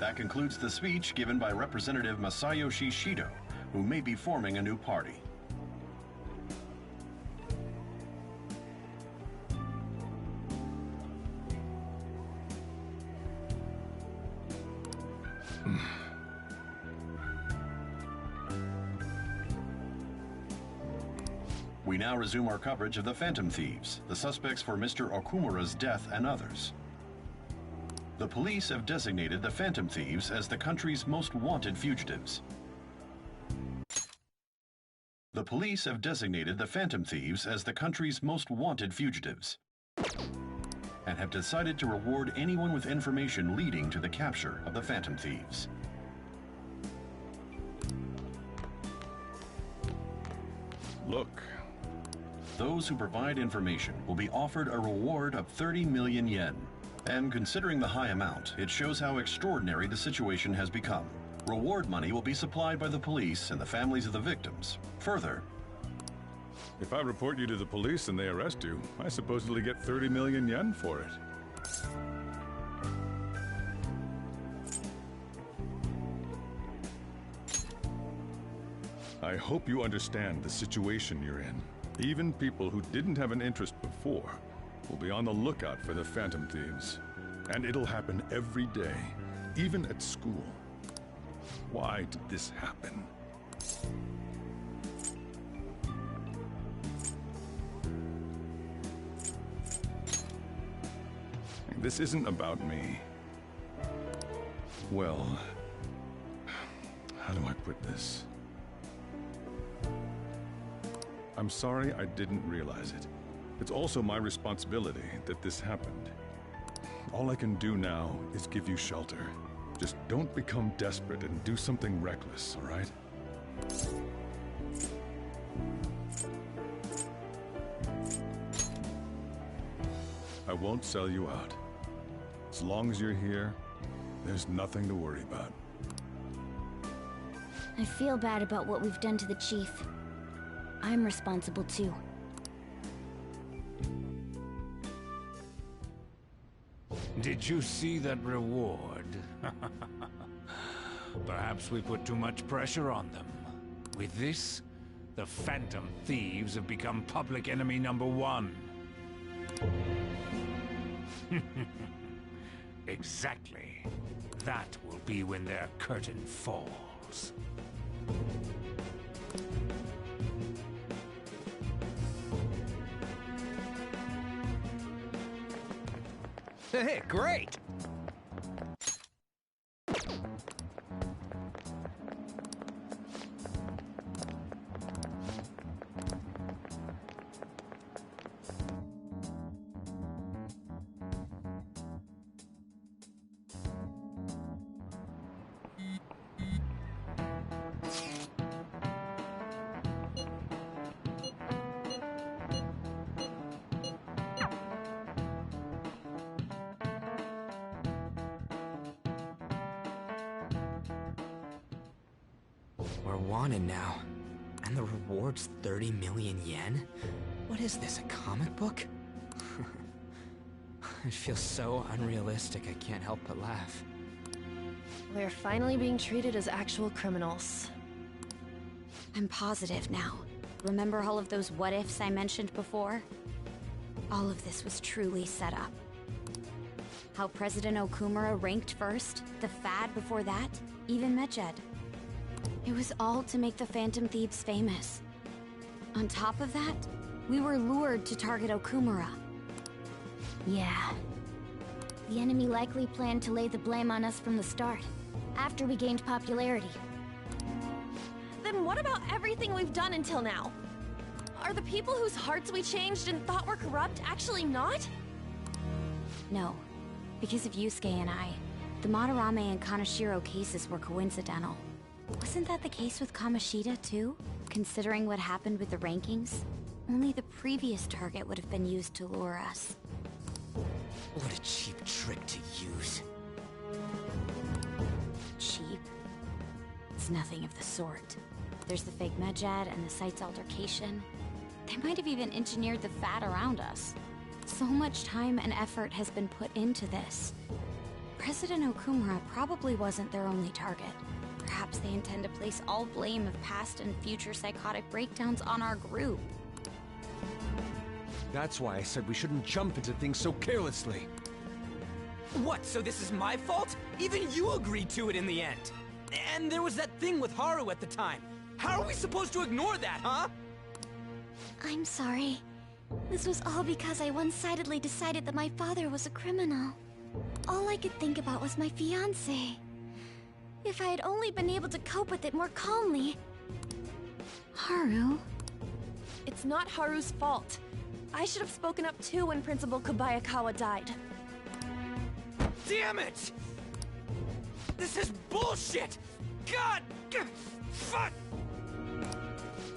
That concludes the speech given by Representative Masayoshi Shido, who may be forming a new party. We now resume our coverage of the Phantom Thieves, the suspects for Mr. Okumura's death and others. The police have designated the Phantom Thieves as the country's most wanted fugitives. The police have designated the Phantom Thieves as the country's most wanted fugitives and have decided to reward anyone with information leading to the capture of the Phantom Thieves. Look. Those who provide information will be offered a reward of 30 million yen. And considering the high amount, it shows how extraordinary the situation has become. Reward money will be supplied by the police and the families of the victims. Further, If I report you to the police and they arrest you, I supposedly get 30 million yen for it. I hope you understand the situation you're in. Even people who didn't have an interest before will be on the lookout for the Phantom Thieves. And it'll happen every day, even at school. Why did this happen? This isn't about me. Well, how do I put this? I'm sorry I didn't realize it. It's also my responsibility that this happened. All I can do now is give you shelter. Just don't become desperate and do something reckless, all right? I won't sell you out. As long as you're here, there's nothing to worry about. I feel bad about what we've done to the chief. I'm responsible too. Did you see that reward? Perhaps we put too much pressure on them. With this, the Phantom Thieves have become public enemy #1. Exactly. That will be when their curtain falls. Hey, great! We're wanted now. And the reward's 30 million yen? What is this, a comic book? It feels so unrealistic I can't help but laugh. We're finally being treated as actual criminals. I'm positive now. Remember all of those what-ifs I mentioned before? All of this was truly set up. How President Okumura ranked first, the Fad before that, even Medjed. It was all to make the Phantom Thieves famous. On top of that, we were lured to target Okumura. Yeah. The enemy likely planned to lay the blame on us from the start, after we gained popularity. Then what about everything we've done until now? Are the people whose hearts we changed and thought were corrupt actually not? No. Because of Yusuke and I, the Madarame and Kaneshiro cases were coincidental. Wasn't that the case with Kamoshida, too? Considering what happened with the rankings, only the previous target would have been used to lure us. What a cheap trick to use. Cheap? It's nothing of the sort. There's the fake Medjed and the site's altercation. They might have even engineered the Fad around us. So much time and effort has been put into this. President Okumura probably wasn't their only target. Perhaps they intend to place all blame of past and future psychotic breakdowns on our group. That's why I said we shouldn't jump into things so carelessly. What, so this is my fault? Even you agreed to it in the end. And there was that thing with Haru at the time. How are we supposed to ignore that, huh? I'm sorry. This was all because I one-sidedly decided that my father was a criminal. All I could think about was my fiancé. If I had only been able to cope with it more calmly... Haru? It's not Haru's fault. I should have spoken up too when Principal Kobayakawa died. Damn it! This is bullshit! God! Fuck!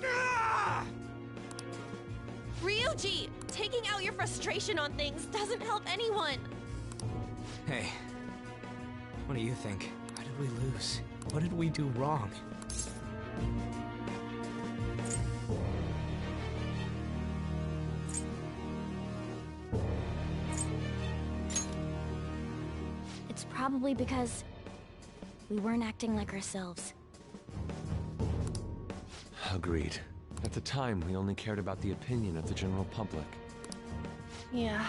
Ah! Ryuji! Taking out your frustration on things doesn't help anyone! Hey, what do you think? Why did we lose? What did we do wrong? It's probably because we weren't acting like ourselves. Agreed. At the time, we only cared about the opinion of the general public. Yeah,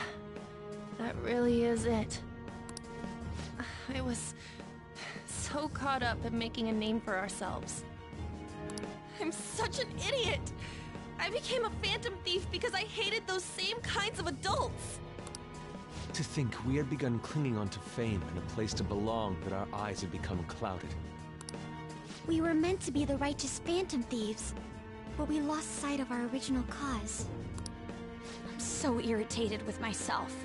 that really is it. I was so caught up in making a name for ourselves. I'm such an idiot! I became a phantom thief because I hated those same kinds of adults! To think we had begun clinging onto fame and a place to belong, that our eyes had become clouded. We were meant to be the righteous phantom thieves, but we lost sight of our original cause. I'm so irritated with myself.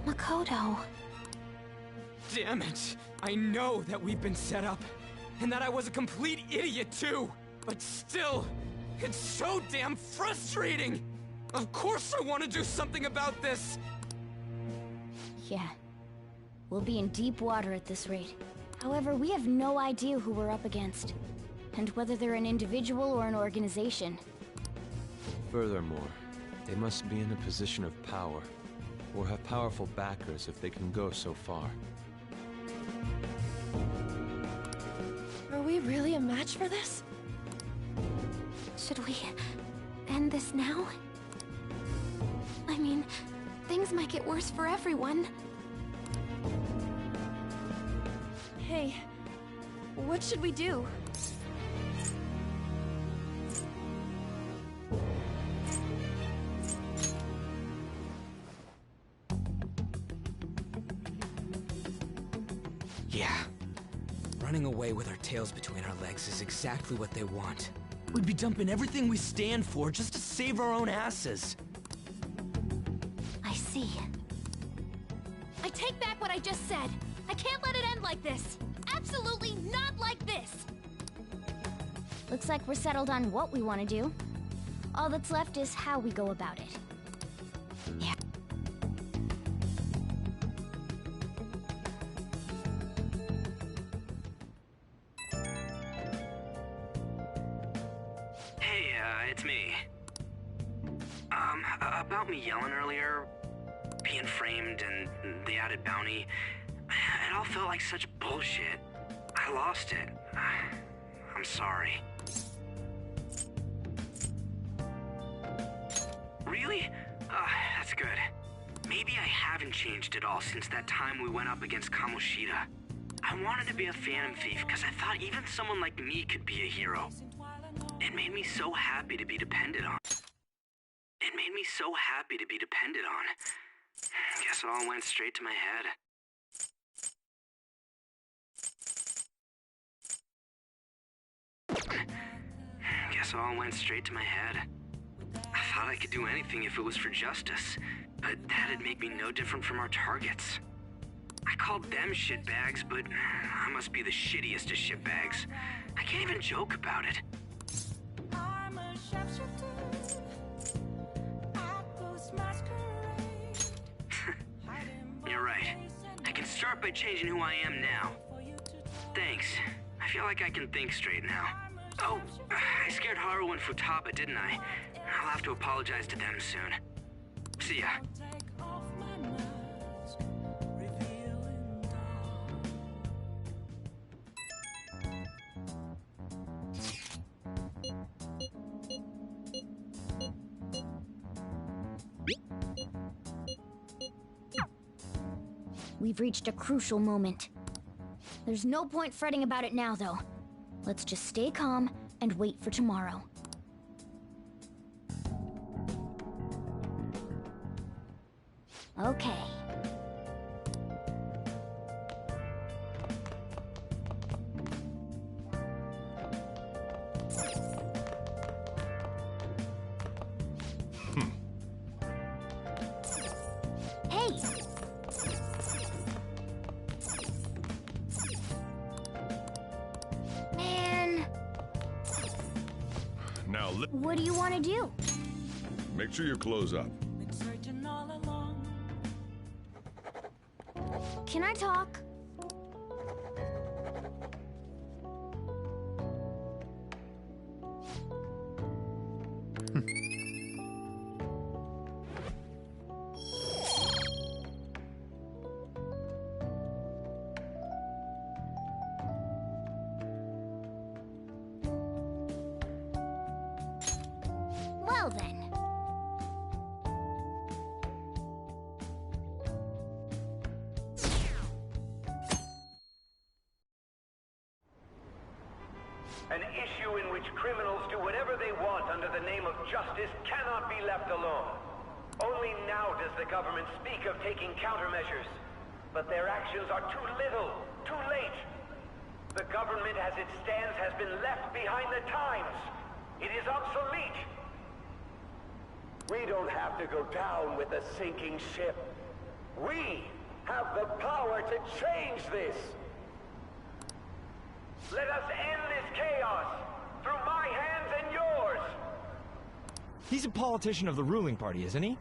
Makoto. Damn it! I know that we've been set up, and that I was a complete idiot too! But still, it's so damn frustrating! Of course I want to do something about this! Yeah. We'll be in deep water at this rate. However, we have no idea who we're up against, and whether they're an individual or an organization. Furthermore, they must be in a position of power, or have powerful backers if they can go so far. Are we really a match for this? Should we end this now? I mean, things might get worse for everyone. Hey, what should we do? Yeah. Running away with our tails between our legs is exactly what they want. We'd be dumping everything we stand for just to save our own asses. I see. I take back what I just said. I can't let it end like this. Absolutely not like this. Looks like we're settled on what we want to do. All that's left is how we go about it. Yeah. Hey, it's me. About me yelling earlier, being framed and the added bounty, it all felt like such bullshit. I lost it. I'm sorry. Really? That's good. Maybe I haven't changed at all since that time we went up against Kamoshida. I wanted to be a phantom thief because I thought even someone like me could be a hero. It made me so happy to be depended on. Guess it all went straight to my head. I thought I could do anything if it was for justice, but that'd make me no different from our targets. I called them shitbags, but I must be the shittiest of shitbags. I can't even joke about it. You're right. I can start by changing who I am now. Thanks. I feel like I can think straight now. Oh, I scared Haru and Futaba, didn't I? I'll have to apologize to them soon. See ya. We've reached a crucial moment. There's no point fretting about it now, though. Let's just stay calm and wait for tomorrow. Okay. Hey! Man, Now, what do you want to do? make sure you close up. Can I talk? Well then. An issue in which criminals do whatever they want under the name of justice cannot be left alone. Only now does the government speak of taking countermeasures. But their actions are too little, too late. The government as it stands has been left behind the times. It is obsolete. We don't have to go down with a sinking ship. We have the power to change this. Let us end this chaos through my hands and yours. He's a politician of the ruling party, isn't he?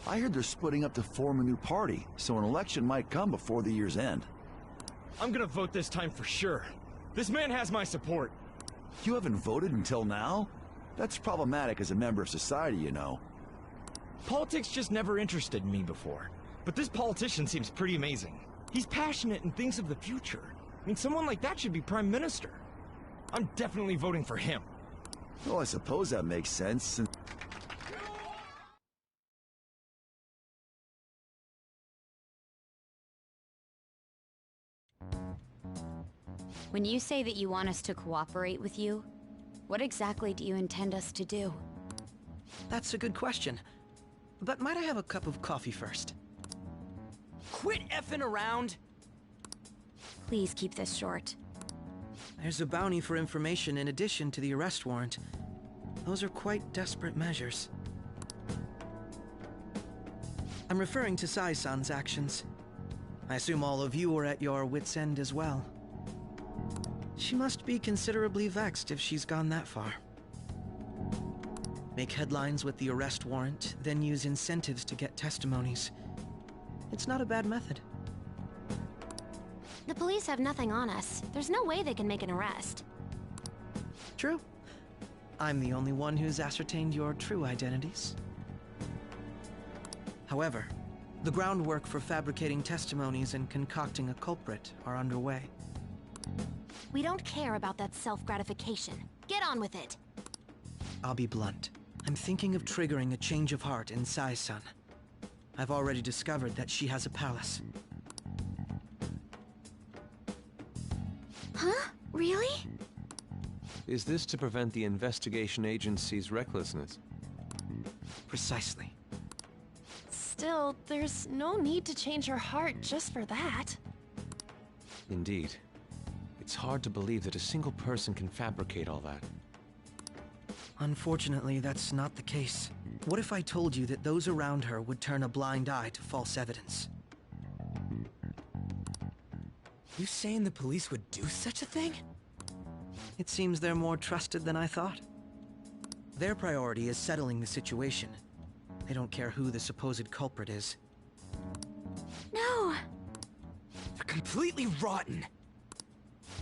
I heard they're splitting up to form a new party, so an election might come before the year's end. I'm gonna vote this time for sure. This man has my support. You haven't voted until now? That's problematic as a member of society, you know. Politics just never interested me before. But this politician seems pretty amazing. He's passionate and thinks of the future. I mean, someone like that should be prime minister. I'm definitely voting for him. Well, I suppose that makes sense, since... When you say that you want us to cooperate with you, what exactly do you intend us to do? That's a good question. But might I have a cup of coffee first? Quit effing around! Please keep this short. There's a bounty for information in addition to the arrest warrant. Those are quite desperate measures. I'm referring to Sai-san's actions. I assume all of you are at your wits' end as well. She must be considerably vexed if she's gone that far. Make headlines with the arrest warrant, then use incentives to get testimonies. It's not a bad method. The police have nothing on us. There's no way they can make an arrest. True. I'm the only one who's ascertained your true identities. However, the groundwork for fabricating testimonies and concocting a culprit are underway. We don't care about that self-gratification. Get on with it. I'll be blunt. I'm thinking of triggering a change of heart in Sai-san. I've already discovered that she has a palace. Huh? Really? Is this to prevent the investigation agency's recklessness? Precisely. Still, there's no need to change her heart just for that. Indeed. It's hard to believe that a single person can fabricate all that. Unfortunately, that's not the case. What if I told you that those around her would turn a blind eye to false evidence? You saying the police would do such a thing? It seems they're more trusted than I thought. Their priority is settling the situation. They don't care who the supposed culprit is. No! They're completely rotten!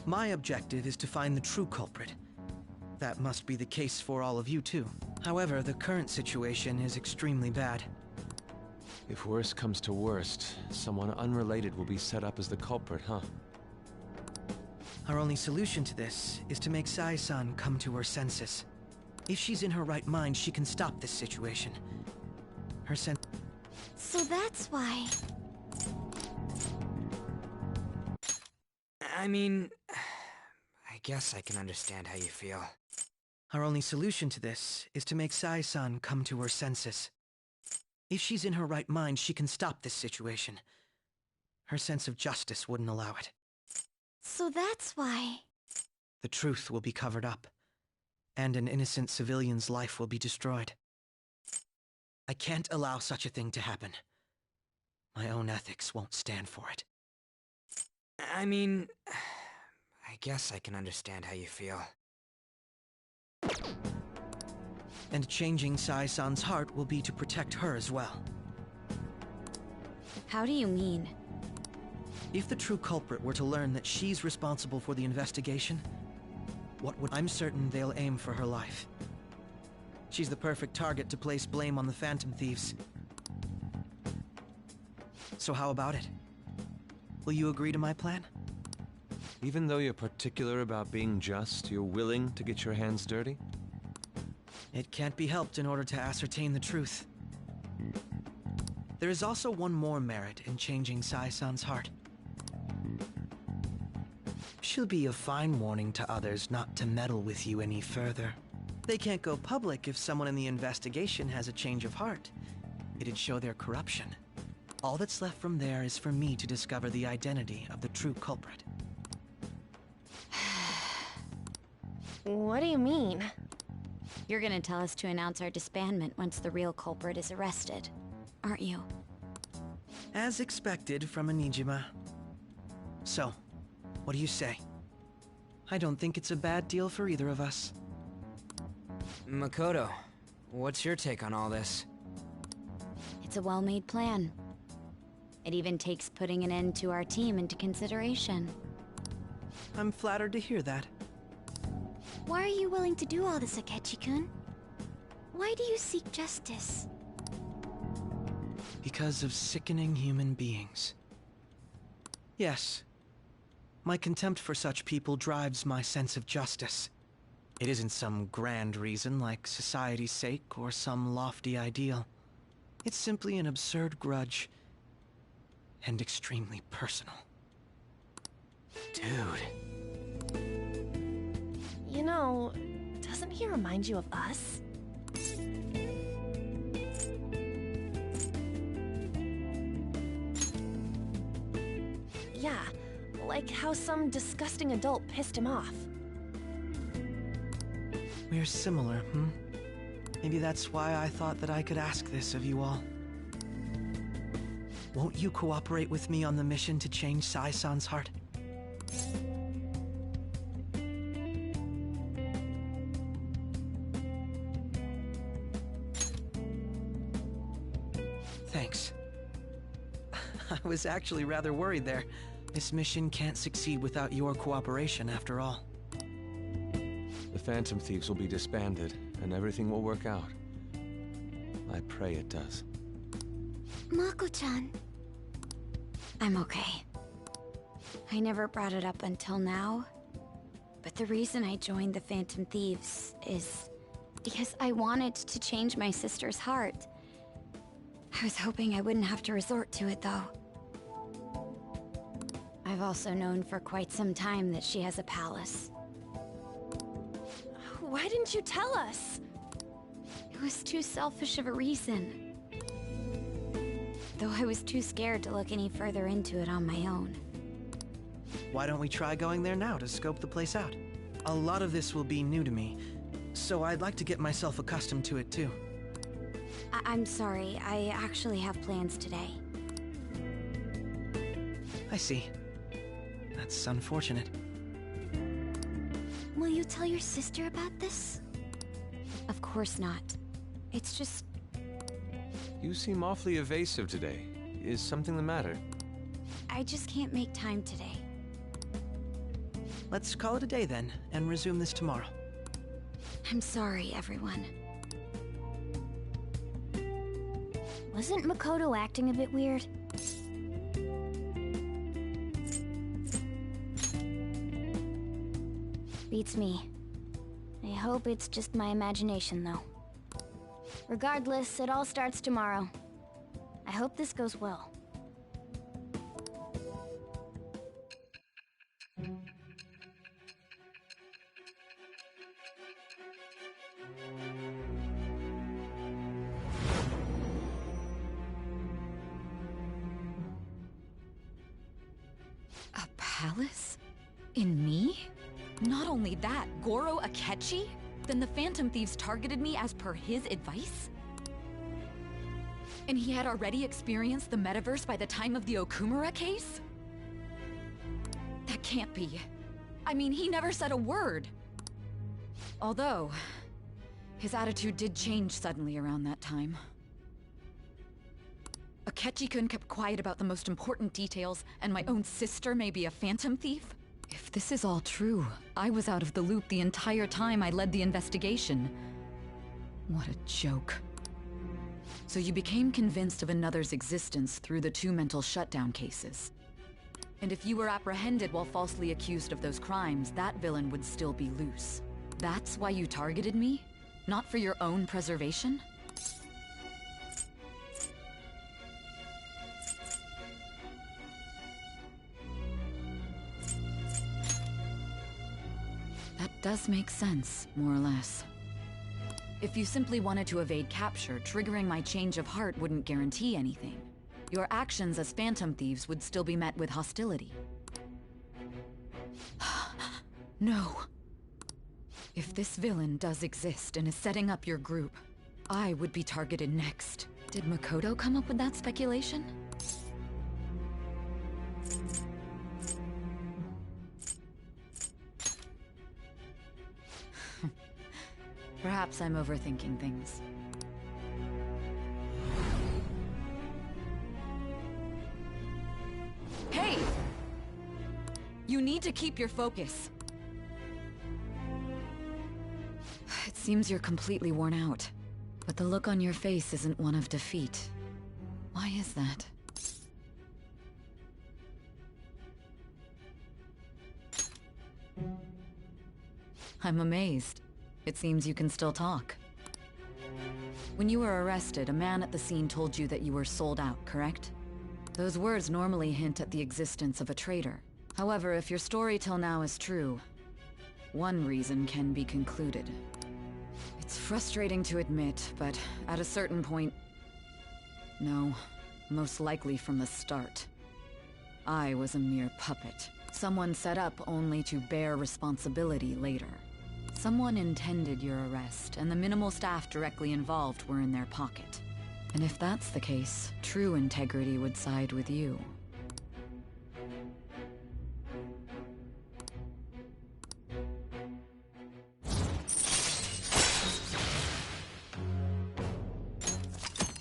My objective is to find the true culprit. That must be the case for all of you too. However, the current situation is extremely bad. If worst comes to worst, someone unrelated will be set up as the culprit, huh? Our only solution to this is to make Sai-san come to her senses. If she's in her right mind, she can stop this situation. Her So that's why... I mean, I guess I can understand how you feel. Our only solution to this is to make Sai-san come to her senses. If she's in her right mind, she can stop this situation. Her sense of justice wouldn't allow it. So that's why... The truth will be covered up, and an innocent civilian's life will be destroyed. I can't allow such a thing to happen. My own ethics won't stand for it. I mean, I guess I can understand how you feel. And changing Sai-san's heart will be to protect her as well. How do you mean? If the true culprit were to learn that she's responsible for the investigation, I'm certain they'll aim for her life. She's the perfect target to place blame on the Phantom Thieves. So how about it? Will you agree to my plan? Even though you're particular about being just, you're willing to get your hands dirty? It can't be helped in order to ascertain the truth. There is also one more merit in changing Sai-san's heart. She'll be a fine warning to others not to meddle with you any further. They can't go public if someone in the investigation has a change of heart. It'd show their corruption. All that's left from there is for me to discover the identity of the true culprit. What do you mean? You're gonna tell us to announce our disbandment once the real culprit is arrested, aren't you? As expected from a Nijima. So, what do you say? I don't think it's a bad deal for either of us. Makoto, what's your take on all this? It's a well-made plan. It even takes putting an end to our team into consideration. I'm flattered to hear that. Why are you willing to do all this, Akechi-kun? Why do you seek justice? Because of sickening human beings. Yes. My contempt for such people drives my sense of justice. It isn't some grand reason like society's sake or some lofty ideal. It's simply an absurd grudge. And extremely personal. Dude. You know, doesn't he remind you of us? Yeah, like how some disgusting adult pissed him off. We're similar, hmm? Maybe that's why I thought that I could ask this of you all. Won't you cooperate with me on the mission to change Sai-san's heart? Thanks. I was actually rather worried there. This mission can't succeed without your cooperation, after all. The Phantom Thieves will be disbanded, and everything will work out. I pray it does. Mako-chan. I'm okay. I never brought it up until now, but the reason I joined the Phantom Thieves is because I wanted to change my sister's heart. I was hoping I wouldn't have to resort to it, though. I've also known for quite some time that she has a palace. Why didn't you tell us? It was too selfish of a reason. Though I was too scared to look any further into it on my own. Why don't we try going there now to scope the place out? A lot of this will be new to me, so I'd like to get myself accustomed to it too. I'm sorry, I actually have plans today. I see. That's unfortunate. Will you tell your sister about this? Of course not. It's just... You seem awfully evasive today. Is something the matter? I just can't make time today. Let's call it a day then, and resume this tomorrow. I'm sorry, everyone. Wasn't Makoto acting a bit weird? Beats me. I hope it's just my imagination, though. Regardless, it all starts tomorrow. I hope this goes well. palace? In me? Not only that, Goro Akechi? Then the Phantom Thieves targeted me as per his advice? And he had already experienced the metaverse by the time of the Okumura case? That can't be. I mean, he never said a word. Although, his attitude did change suddenly around that time. Akechi-kun kept quiet about the most important details, and my own sister may be a phantom thief? If this is all true, I was out of the loop the entire time I led the investigation. What a joke. So you became convinced of another's existence through the 2 mental shutdown cases. And if you were apprehended while falsely accused of those crimes, that villain would still be loose. That's why you targeted me? Not for your own preservation? That does make sense, more or less. If you simply wanted to evade capture, triggering my change of heart wouldn't guarantee anything. Your actions as Phantom Thieves would still be met with hostility. No. If this villain does exist and is setting up your group, I would be targeted next. Did Makoto come up with that speculation? Perhaps I'm overthinking things. Hey! You need to keep your focus. It seems you're completely worn out, but the look on your face isn't one of defeat. Why is that? I'm amazed. It seems you can still talk. When you were arrested, a man at the scene told you that you were sold out, correct? Those words normally hint at the existence of a traitor. However, if your story till now is true, one reason can be concluded. It's frustrating to admit, but at a certain point... No, most likely from the start. I was a mere puppet. Someone set up only to bear responsibility later. Someone intended your arrest, and the minimal staff directly involved were in their pocket. And if that's the case, true integrity would side with you.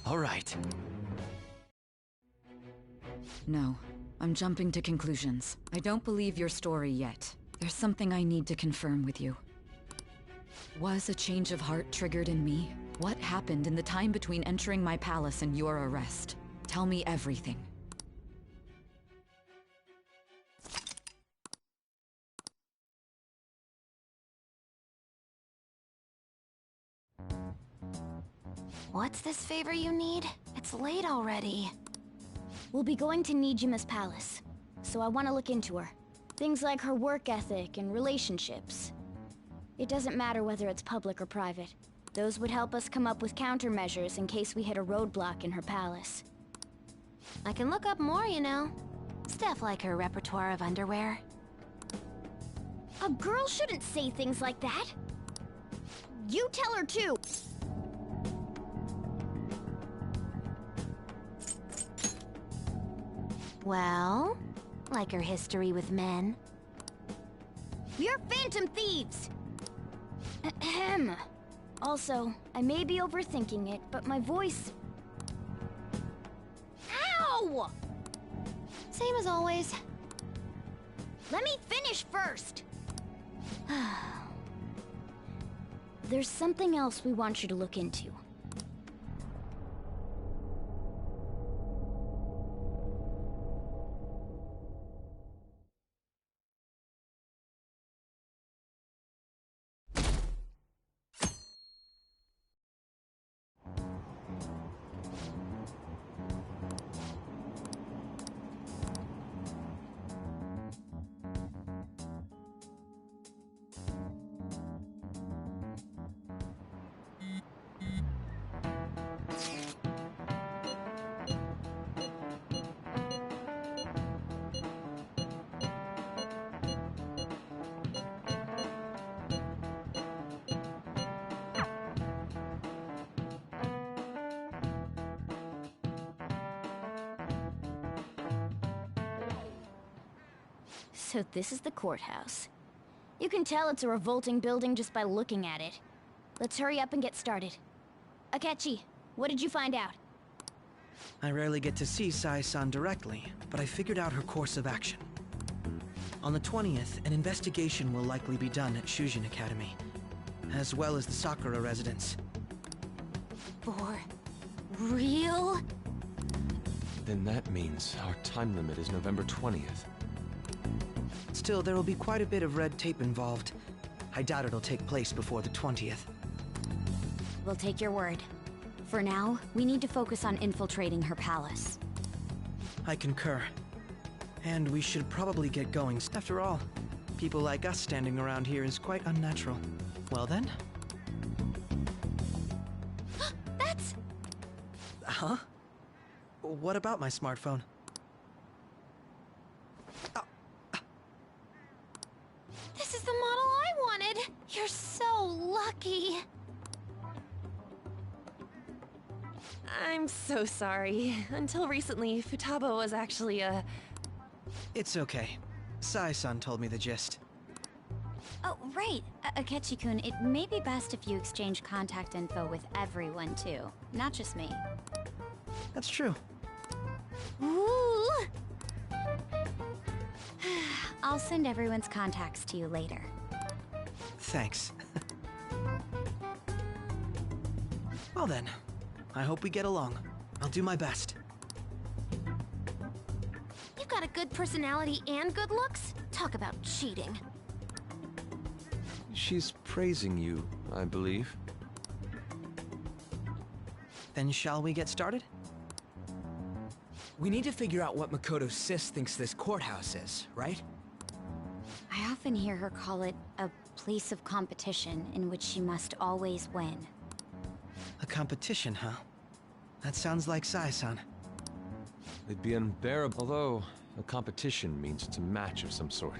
All right. No, I'm jumping to conclusions. I don't believe your story yet. There's something I need to confirm with you. Was a change of heart triggered in me? What happened in the time between entering my palace and your arrest? Tell me everything. What's this favor you need? It's late already. We'll be going to Nijima's palace, so I want to look into her. Things like her work ethic and relationships. It doesn't matter whether it's public or private. Those would help us come up with countermeasures in case we hit a roadblock in her palace. I can look up more, you know. Stuff like her repertoire of underwear. A girl shouldn't say things like that. You tell her too. Well, like her history with men. We're Phantom Thieves! Ahem. Also, I may be overthinking it, but my voice... Ow! Same as always. Let me finish first! There's something else we want you to look into. So this is the courthouse. You can tell it's a revolting building just by looking at it. Let's hurry up and get started. Akechi, what did you find out? I rarely get to see Sai-san directly, but I figured out her course of action. On the 20th, an investigation will likely be done at Shujin Academy, as well as the Sakura residence. For real? Then that means our time limit is November 20th. Still, there will be quite a bit of red tape involved. I doubt it'll take place before the 20th. We'll take your word. For now, we need to focus on infiltrating her palace. I concur. And we should probably get going. After all, people like us standing around here is quite unnatural. Well then? That's... Huh? What about my smartphone? This is the model I wanted! You're so lucky! I'm so sorry. Until recently, Futaba was actually a... It's okay. Sai-san told me the gist. Oh, right. Akechi-kun, it may be best if you exchange contact info with everyone, too. Not just me. That's true. Ooh! I'll send everyone's contacts to you later. Thanks. Well then, I hope we get along. I'll do my best. You've got a good personality and good looks? Talk about cheating. She's praising you, I believe. Then shall we get started? We need to figure out what Makoto Sis thinks this courthouse is, right? I often hear her call it a place of competition in which she must always win. A competition, huh? That sounds like Sai-san. It'd be unbearable. Although, a competition means it's a match of some sort.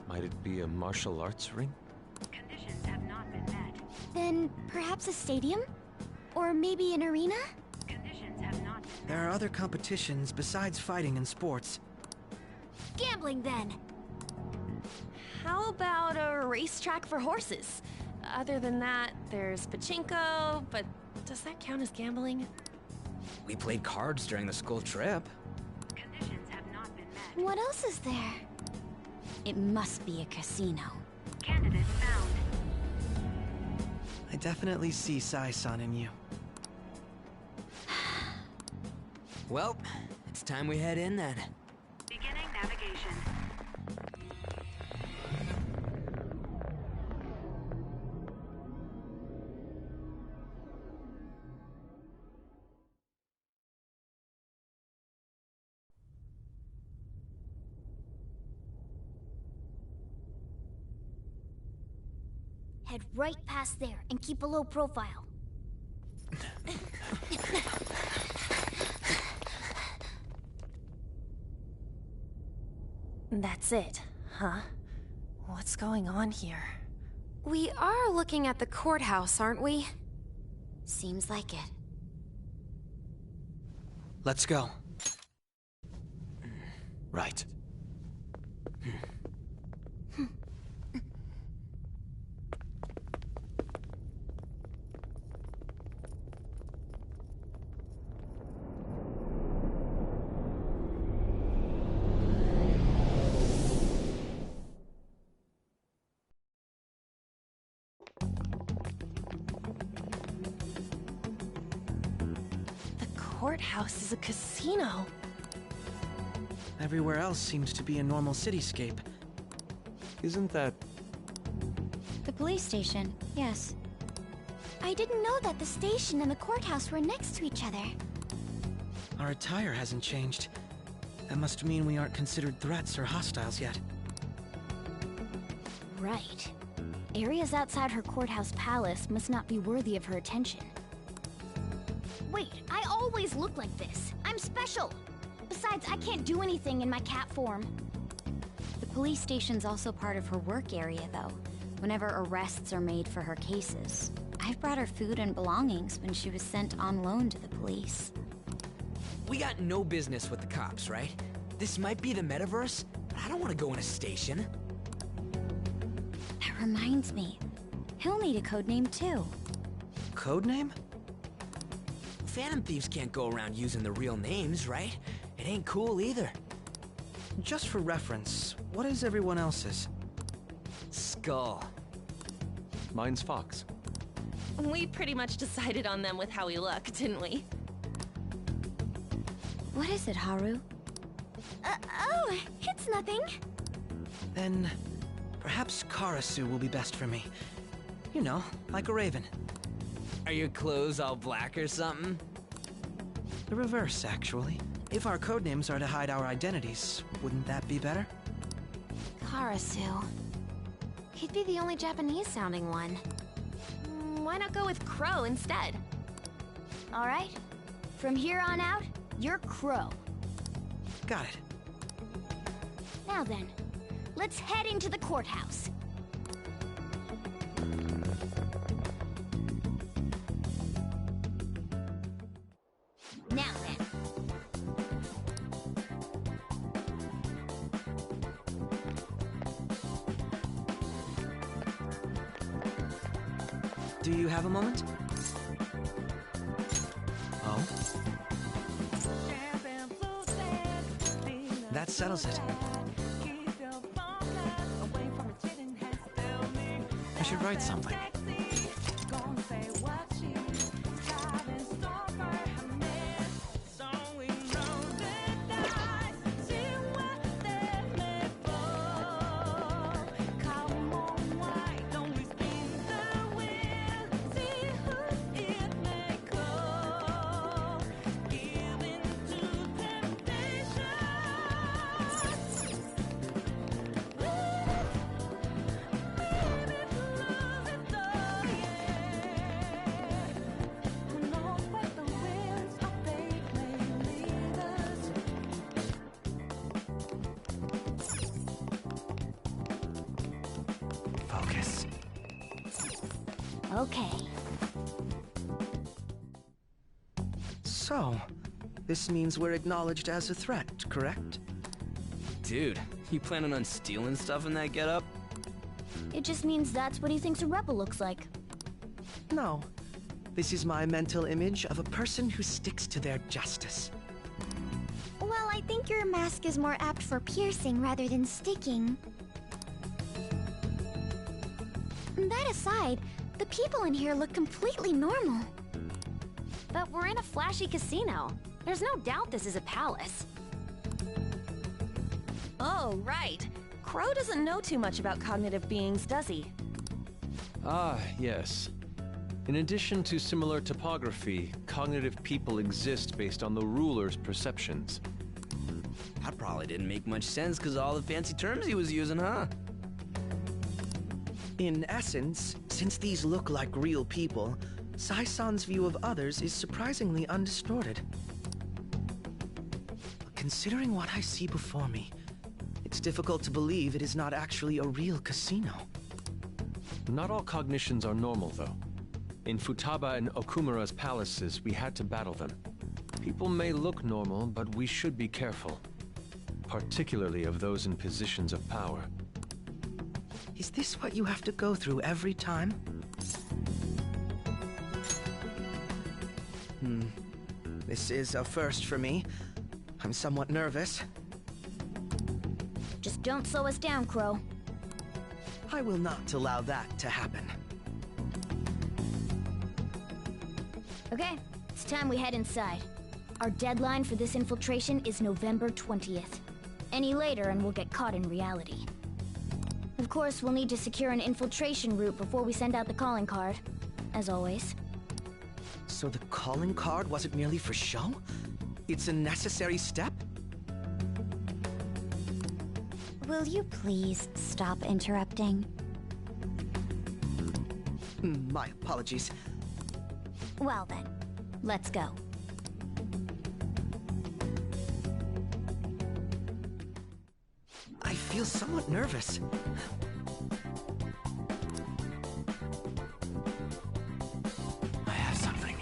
Might it be a martial arts ring? Conditions have not been met. Then perhaps a stadium? Or maybe an arena? Conditions have not been met. There are other competitions besides fighting and sports. Gambling, then! How about a racetrack for horses? Other than that, there's pachinko, but does that count as gambling? We played cards during the school trip. Conditions have not been met. What else is there? It must be a casino. Candidate found. I definitely see Sai-san in you. Well, it's time we head in then. Beginning navigation. Head right past there and keep a low profile. That's it, huh? What's going on here? We are looking at the courthouse, aren't we? Seems like it. Let's go. Right. Courthouse is a casino. Everywhere else seems to be a normal cityscape. Isn't that... The police station, yes. I didn't know that the station and the courthouse were next to each other. Our attire hasn't changed. That must mean we aren't considered threats or hostiles yet. Right. Areas outside her courthouse palace must not be worthy of her attention. Wait, I always look like this. I'm special. Besides, I can't do anything in my cat form. The police station's also part of her work area, though, whenever arrests are made for her cases. I've brought her food and belongings when she was sent on loan to the police. We got no business with the cops, right? This might be the metaverse, but I don't want to go in a station. That reminds me. He'll need a codename too. Codename? Phantom Thieves can't go around using the real names, right? It ain't cool either. Just for reference, what is everyone else's? Skull. Mine's Fox. We pretty much decided on them with how we look, didn't we? What is it, Haru? Oh, it's nothing. Then, perhaps Karasu will be best for me. You know, like a raven. Are your clothes all black or something? The reverse, actually. If our codenames are to hide our identities, wouldn't that be better? Karasu. He'd be the only Japanese-sounding one. Why not go with Crow instead? All right. From here on out, you're Crow. Got it. Now then, let's head into the courthouse. Now then. Do you have a moment? Oh? That settles it. I should write something. Focus. Okay. So, this means we're acknowledged as a threat, correct? Dude, you planning on stealing stuff in that getup? It just means that's what he thinks a rebel looks like. No. This is my mental image of a person who sticks to their justice. Well, I think your mask is more apt for piercing rather than sticking. That aside, the people in here look completely normal. But we're in a flashy casino. There's no doubt this is a palace. Oh, right. Crow doesn't know too much about cognitive beings, does he? Ah, yes. In addition to similar topography, cognitive people exist based on the ruler's perceptions. That probably didn't make much sense because all the fancy terms he was using, huh? In essence, since these look like real people, Sai-san's view of others is surprisingly undistorted. Considering what I see before me, it's difficult to believe it is not actually a real casino. Not all cognitions are normal, though. In Futaba and Okumura's palaces, we had to battle them. People may look normal, but we should be careful. Particularly of those in positions of power. Is this what you have to go through every time? This is a first for me. I'm somewhat nervous. Just don't slow us down, Crow. I will not allow that to happen. Okay, it's time we head inside. Our deadline for this infiltration is November 20th. Any later and we'll get caught in reality. Of course, we'll need to secure an infiltration route before we send out the calling card. As always. So the calling card wasn't merely for show? It's a necessary step? Will you please stop interrupting? My apologies. Well then, let's go. I feel somewhat nervous. I have something.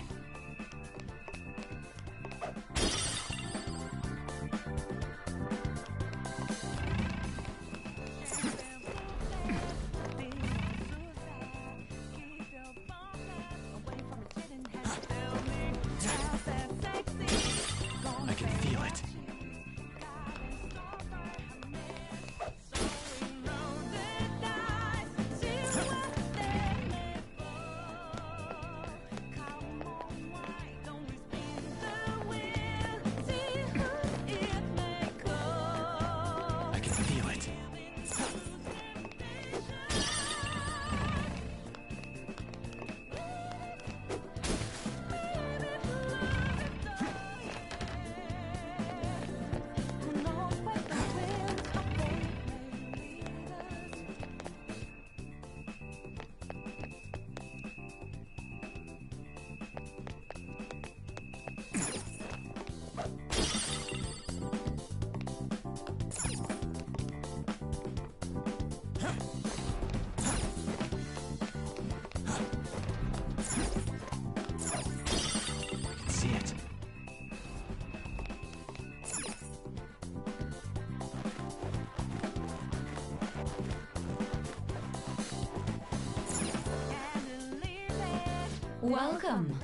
Welcome.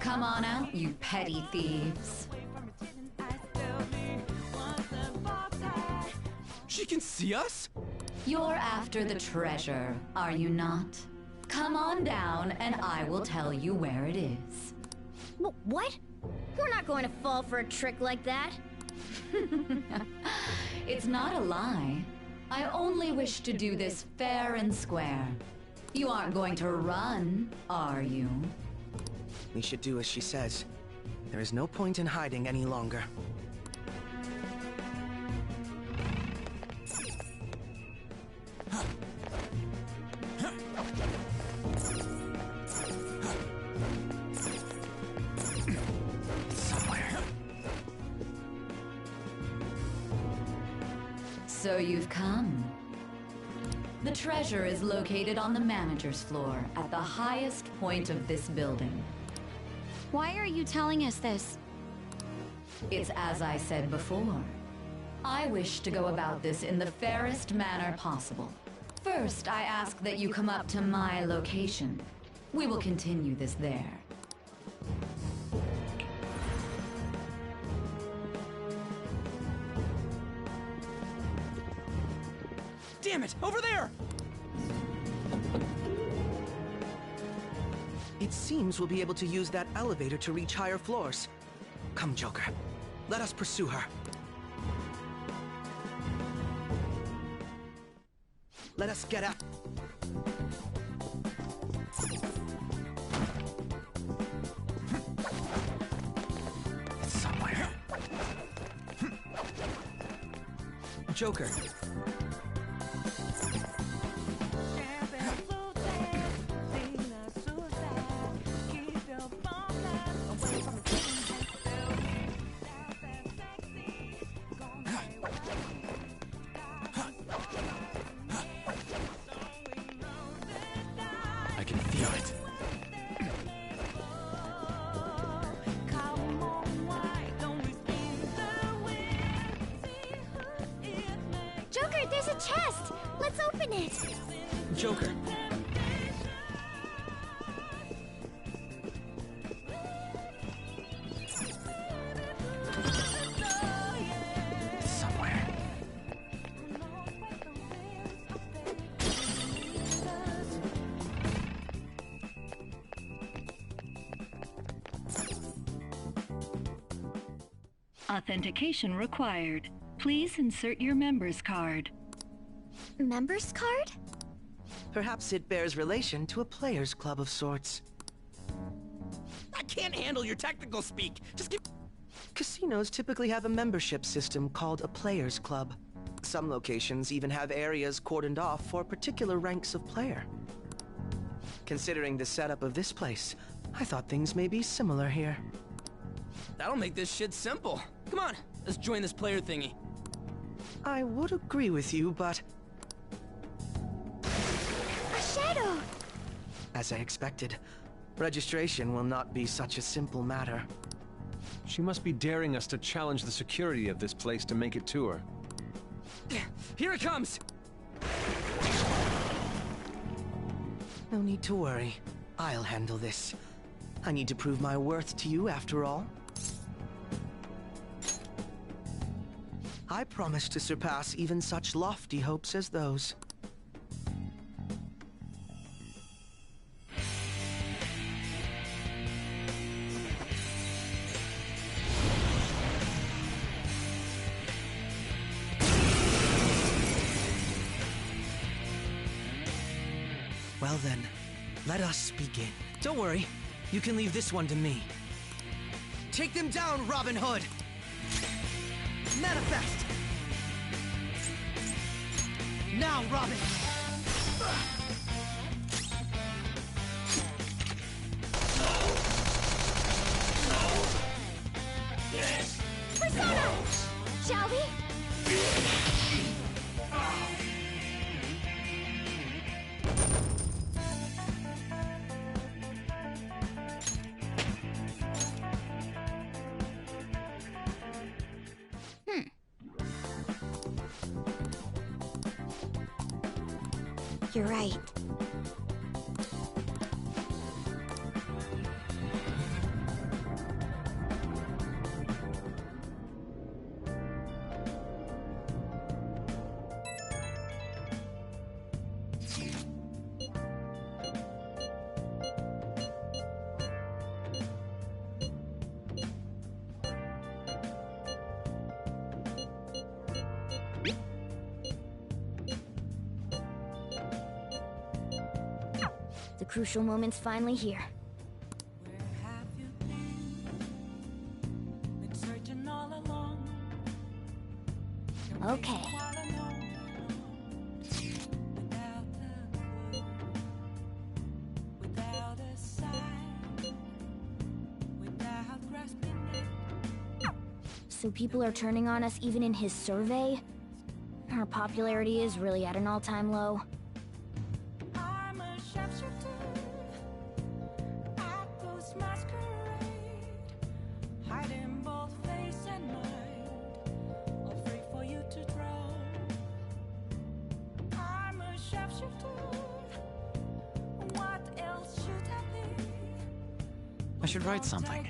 Come on out, you petty thieves. She can see us? You're after the treasure, are you not? Come on down and I will tell you where it is. What? We're not going to fall for a trick like that. It's not a lie. I only wish to do this fair and square. You aren't going to run, are you? We should do as she says. There is no point in hiding any longer. So you've come. The treasure is located on the manager's floor at the highest point of this building. Why are you telling us this? It's as I said before. I wish to go about this in the fairest manner possible. First, I ask that you come up to my location. We will continue this there. Damn it! Over there! It seems we'll be able to use that elevator to reach higher floors. Come, Joker. Let us pursue her. Let us get out. It's somewhere. Joker. I can feel it. Joker, there's a chest! Let's open it! Joker. Somewhere. Authentication required. Please insert your member's card. Member's card? Perhaps it bears relation to a players' club of sorts. I can't handle your technical speak. Just give... Casinos typically have a membership system called a players' club. Some locations even have areas cordoned off for particular ranks of player. Considering the setup of this place, I thought things may be similar here. That'll make this shit simple. Come on, let's join this player thingy. I would agree with you, but... A shadow! As I expected, registration will not be such a simple matter. She must be daring us to challenge the security of this place to make it to her. Here it comes! No need to worry. I'll handle this. I need to prove my worth to you, after all. I promise to surpass even such lofty hopes as those. Well then, let us begin. Don't worry, you can leave this one to me. Take them down, Robin Hood! Manifest! Now, Robin! Persona! Shall we? You're right. The crucial moment's finally here. Okay. So people are turning on us even in his survey? Our popularity is really at an all-time low. I should write something.